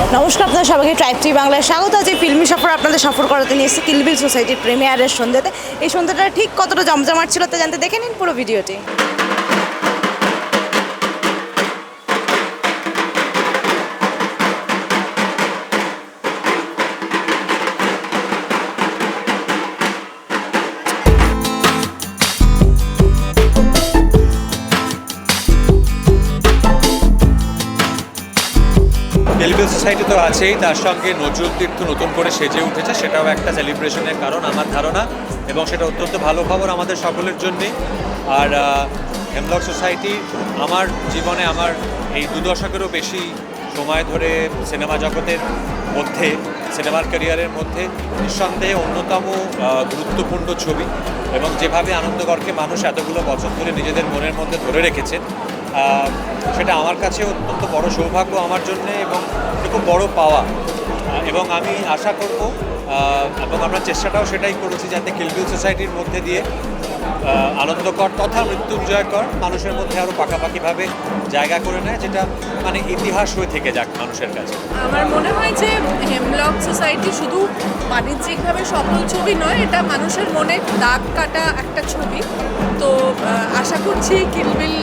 নমস্কার, আপনাদের সবাইকে ট্রাইব টিভি বাংলায় স্বাগত। আজ এই ফিল্মি সফর আপনাদের সফর করাতে নিয়ে এসেছি কিল বিল সোসাইটির প্রিমিয়ারের সন্ধ্যাতে। এই সন্ধ্যাটা ঠিক কতটা জমজমাট ছিল তা জানতে দেখে নিন পুরো ভিডিওটি। কিল বিল সোসাইটি তো আছেই, তার সঙ্গে নজরুল তীর্থ নতুন করে সেজে উঠেছে, সেটাও একটা সেলিব্রেশনের কারণ আমার ধারণা, এবং সেটা অত্যন্ত ভালো খবর আমাদের সকলের জন্যেই। আর হেমলক সোসাইটি আমার জীবনে আমার এই 2 দশকেরও বেশি সময় ধরে সিনেমা জগতের মধ্যে, সিনেমার ক্যারিয়ারের মধ্যে নিঃসন্দেহে অন্যতম গুরুত্বপূর্ণ ছবি, এবং যেভাবে আনন্দগড়কে মানুষ এতগুলো বছর ধরে নিজেদের মনের মধ্যে ধরে রেখেছেন, সেটা আমার কাছে অত্যন্ত বড় সৌভাগ্য আমার জন্যে, এবং খুব বড় পাওয়া। এবং আমি আশা করব, এবং আমরা চেষ্টাটাও সেটাই করেছি, যাতে কিল বিল সোসাইটির মধ্যে দিয়ে আনন্দকর তথা মৃত্যুঞ্জয়কর মানুষের মধ্যে আরও পাকাপাকিভাবে জায়গা করে নেয়, যেটা মানে ইতিহাস হয়ে থেকে যাক মানুষের কাছে। আমার মনে হয় যে হেমলক সোসাইটি শুধু বাণিজ্যিকভাবে সফল ছবি নয়, এটা মানুষের মনে দাগ কাটা একটা ছবি। তো আশা করছি কিল বিল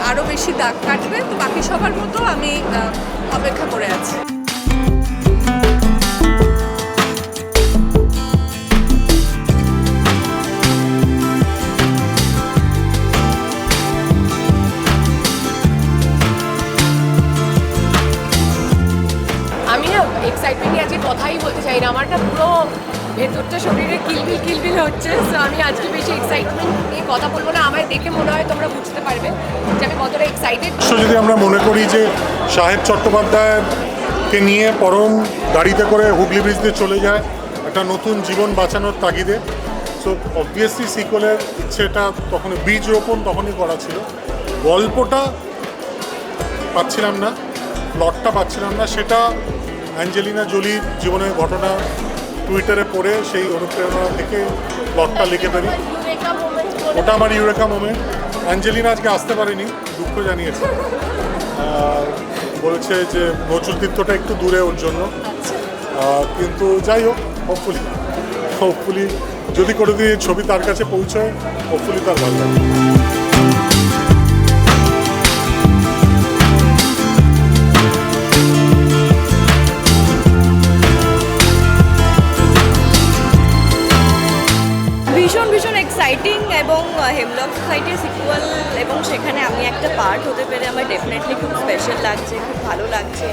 আরও বেশি দাগ কাটবে। তো বাকি সবার মতো আমি অপেক্ষা করে আছি। আমি না এক্সাইটমেন্ট নিয়ে আজকে কথাই বলতে চাই না, আমারটা পুরো ভেতরটা শরীরে কিলবিল হচ্ছে। সো আমি আজকে বেশি এক্সাইটমেন্ট নিয়ে কথা বলবো না, আমায় দেখে মনে হয় তোমরা বুঝতে পারবে যে আমি কতটা এক্সাইটেড। যদি আমরা মনে করি যে সাহেব চট্টোপাধ্যায়কে নিয়ে পরম গাড়িতে করে হুগলি ব্রিজ দিয়ে চলে যায় একটা নতুন জীবন বাঁচানোর তাগিদে, সো অবভিয়াসলি সিকোয়েলের ইচ্ছেটা তখন বীজ রোপণ তখনই করা ছিল। গল্পটা পাচ্ছিলাম না, প্লটটা পাচ্ছিলাম না, সেটা অ্যাঞ্জেলিনা জোলির জীবনের ঘটনা টুইটারে পড়ে সেই অনুপ্রেরণা থেকে প্লটটা লিখে ফেলি। ওটা আমার ইউরেকা মোমেন্ট। অ্যাঞ্জেলিনা আজকে আসতে পারেনি, দুঃখ জানিয়েছে, বলেছে যে নজরুল তীর্থটা একটু দূরে ওর জন্য। কিন্তু যাই হোক, হোপফুলি যদি করে দিয়ে ছবি তার কাছে পৌঁছয়, হোপফুলি তার ভালো লাগে। ভীষণ এক্সাইটিং, এবং হেমলক সোসাইটির সিকুয়াল, এবং সেখানে আমি একটা পার্ট হতে পেরে আমার ডেফিনেটলি খুব স্পেশাল লাগছে, খুব ভালো লাগছে।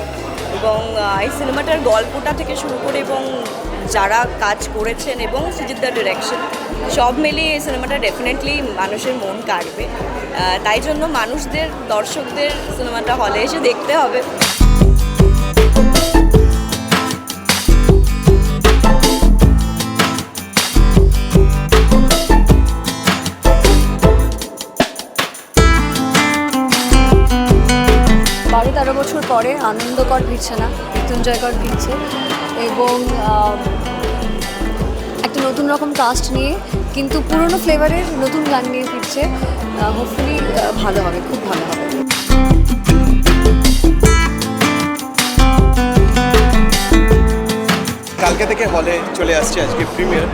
এবং এই সিনেমাটার গল্পটা থেকে শুরু করে এবং যারা কাজ করেছেন এবং সৃজিতদার ডিরেকশন সব মিলিয়ে এই সিনেমাটা ডেফিনেটলি মানুষের মন কাড়বে। তাই জন্য দর্শকদের সিনেমাটা হলে এসে দেখতে হবে। বারো 13 বছর পরে আনন্দকর ফিরছে না, মৃত্যুঞ্জয়কর ফিরছে, এবং একটা নতুন রকম কাস্ট নিয়ে, কিন্তু পুরনো ফ্লেভারের নতুন গান নিয়ে ফিরছে। হোপফুলি ভালো হবে, খুব ভালো হবে। কালকে থেকে হলে চলে আসছে আজকে প্রিমিয়ার।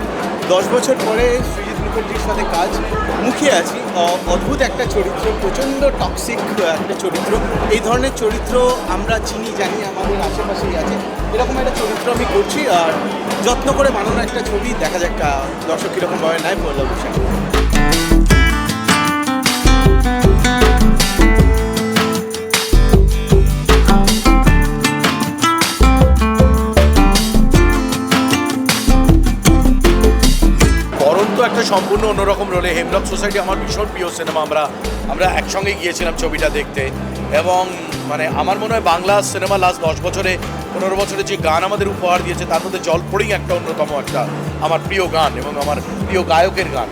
10 বছর পরে সৃজিত মুখার্জির সাথে কাজ, মুখিয়ে আছি। অদ্ভুত একটা চরিত্র, প্রচণ্ড টক্সিক একটা চরিত্র। এই ধরনের চরিত্র আমরা চিনি, জানি, আমাদের আশেপাশেই আছে। এরকম একটা চরিত্র আমি করছি, আর যত্ন করে বানানো একটা ছবি। দেখা যাক দর্শক কীরকমভাবে নেয়। বললাম একটা সম্পূর্ণ অন্যরকম রোলে। হেমলক সোসাইটি আমার ভীষণ প্রিয় সিনেমা। আমরা একসঙ্গে গিয়েছিলাম ছবিটা দেখতে, এবং মানে আমার মনে হয় বাংলা সিনেমা লাস্ট 10 বছরে 15 বছরে যে গান আমাদের উপহার দিয়েছে, তার মধ্যে জলপড়িং একটা অন্যতম একটা আমার প্রিয় গান এবং আমার প্রিয় গায়কের গান।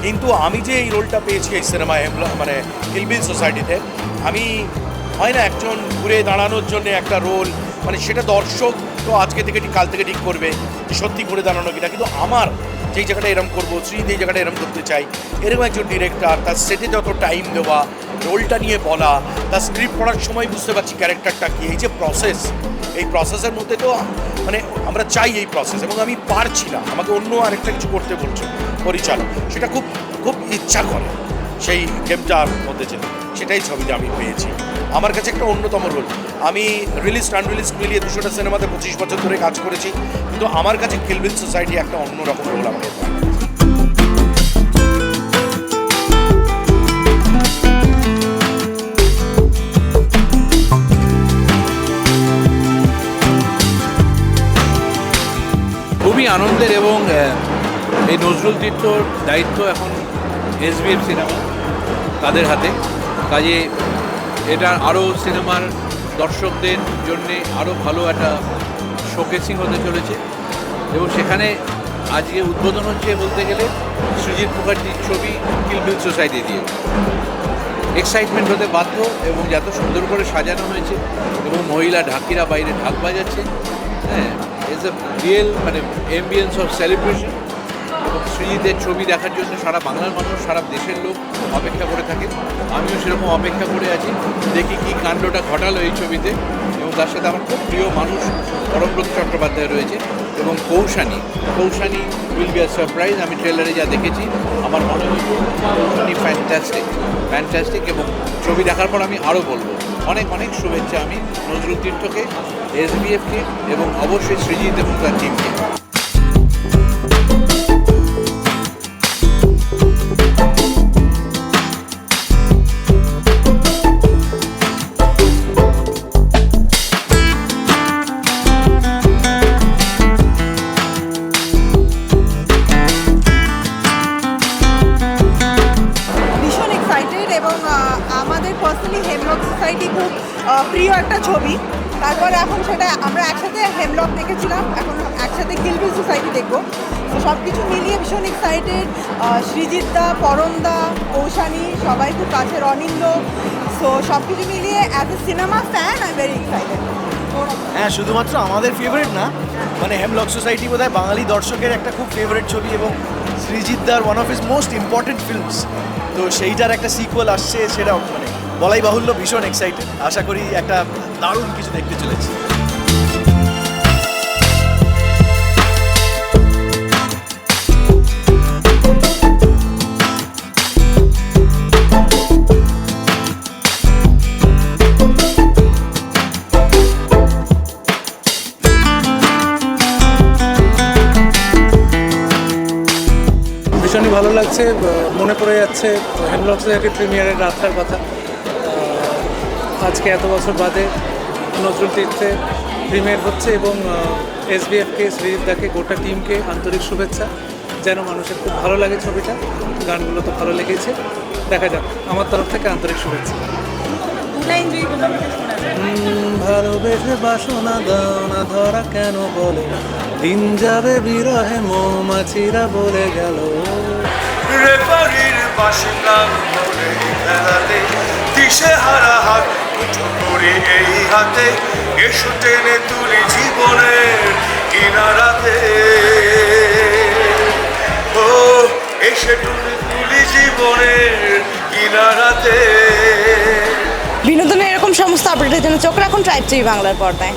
কিন্তু আমি যে এই রোলটা পেয়েছি এই সিনেমায়, মানে কিল বিল সোসাইটিতে, আমি হয় না একজন ঘুরে দাঁড়ানোর জন্য একটা রোল, মানে সেটা দর্শক তো আজকে থেকে কাল থেকে ঠিক করবে যে সত্যি ঘুরে দাঁড়ানো কিনা, কিন্তু আমার যেই জায়গাটা এরম করবো, শ্রীজিৎ এই জায়গাটা এরম করতে চাই, এরকম একজন ডিরেক্টর, তার সেটে যত টাইম দেওয়া, রোলটা নিয়ে বলা, তার স্ক্রিপ্ট পড়ার সময় বুঝতে পারছি ক্যারেক্টারটা কি, এই যে প্রসেস, এই প্রসেসের মধ্যে তো মানে আমরা চাই এই প্রসেস, এবং আমি পারছি না, আমাকে অন্য আরেকটা কিছু করতে বলছে পরিচালক, সেটা খুব খুব ইচ্ছা করে সেই গেমটার মধ্যে যেতে, সেটাই ছবিটা আমি পেয়েছি। আমার কাছে একটা অন্যতম রোল। আমি রিলিজ আনরিলিজ মিলিয়ে 200টা সিনেমাতে 25 বছর ধরে কাজ করেছি, কিন্তু আমার কাছে কিলবিল সোসাইটি একটা অন্যরকম রোল আমাকে। খুবই আনন্দের, এবং এই নজরুল তীর্থর দায়িত্ব এখন SBF সিনেমা তাদের হাতে, কাজে এটা আরও সিনেমার দর্শকদের জন্যে আরও ভালো একটা শোকেসিং হতে চলেছে, এবং সেখানে আজকে উদ্বোধন হচ্ছে বলতে গেলে সৃজিত মুখার্জির ছবি কিলবিল সোসাইটি দিয়ে। এক্সাইটমেন্ট হতে বাধ্য, এবং এত সুন্দর করে সাজানো হয়েছে, এবং মহিলা ঢাকিরা বাইরে ঢাক বাজাচ্ছে, হ্যাঁ, ইটস এ রিয়েল মানে এম্বিয়েন্স অফ সেলিব্রেশন। এবং সৃজিতের ছবি দেখার জন্য সারা বাংলার মানুষ, সারা দেশের লোক অপেক্ষা করে থাকে, আমিও সেরকম অপেক্ষা করে আছি, দেখি কী কাণ্ডটা ঘটালো এই ছবিতে। এবং তার সাথে আমার খুব প্রিয় মানুষ পরমব্রত চট্টোপাধ্যায় রয়েছে, এবং Koushani will be a surprise. আমি ট্রেলারে যা দেখেছি আমার মনে হয়েছে কৌশানী ফ্যান্টাস্টিক, এবং ছবি দেখার পর আমি আরও বলবো অনেক অনেক শুভেচ্ছা আমি নজরুল তীর্থকে, SBFকে, এবং অবশ্যই সৃজিত এবং তার টিমকে। ভীষণ এক্সাইটেড, এবং আমাদের পার্সোনালি হেমলক সোসাইটি খুব প্রিয় একটা ছবি। তারপরে এখন সেটা আমরা একসাথে হেমলক দেখেছিলাম, এখন একসাথে কিলবিল সোসাইটি দেখবো। তো সব কিছু মিলিয়ে ভীষণ এক্সাইটেড। সৃজিত দা, পরম দা, কৌশানী সবাই খুব কাছের, অনিন্দ। সো সব কিছু মিলিয়ে as a cinema fan I very excited. হ্যাঁ, শুধুমাত্র আমাদের ফেভারিট না, মানে হেমলক সোসাইটি বোধহয় বাঙালি দর্শকের একটা খুব ফেভারিট ছবি, এবং সৃজিত দার one of his most important films. তো সেইটার একটা সিকুয়েল আসছে, সেটা মানে বলাই বাহুল্য, ভীষণ এক্সাইটেড। আশা করি একটা দারুণ কিছু দেখতে চলেছি। ভীষণই ভালো লাগছে, মনে পড়ে যাচ্ছে হেমলক সোসাইটির প্রিমিয়ারের রাতটার কথা। আজকে এত বছর বাদে নজরুল তীর্থে প্রিমিয়ার হচ্ছে, এবং SBFকে, সৃজিত দাকে, গোটা টিমকে আন্তরিক শুভেচ্ছা। যেন মানুষের খুব ভালো লাগে ছবিটা, গানগুলো তো ভালো লেগেছে, দেখা যাক, আমার তরফ থেকে আন্তরিক শুভেচ্ছা। ভালোবেসে বাসনা দাও না ধরা কেন বলে, দিন যাবে বিরহে মৌমাছিরা বলে গেল। রেফারির বাসনা ধরে খেলাতে দিশে হারা হাত মুঠো করে এই হাতে, এসো টেনে তুলি জীবনের কিনারাতে। ও এসে তুলি জীবনের কিনারাতে। বিনোদনের এরকম সমস্ত আপডেটের জন্য চোখ রাখুন ট্রাইব টিভি বাংলার পর্দায়।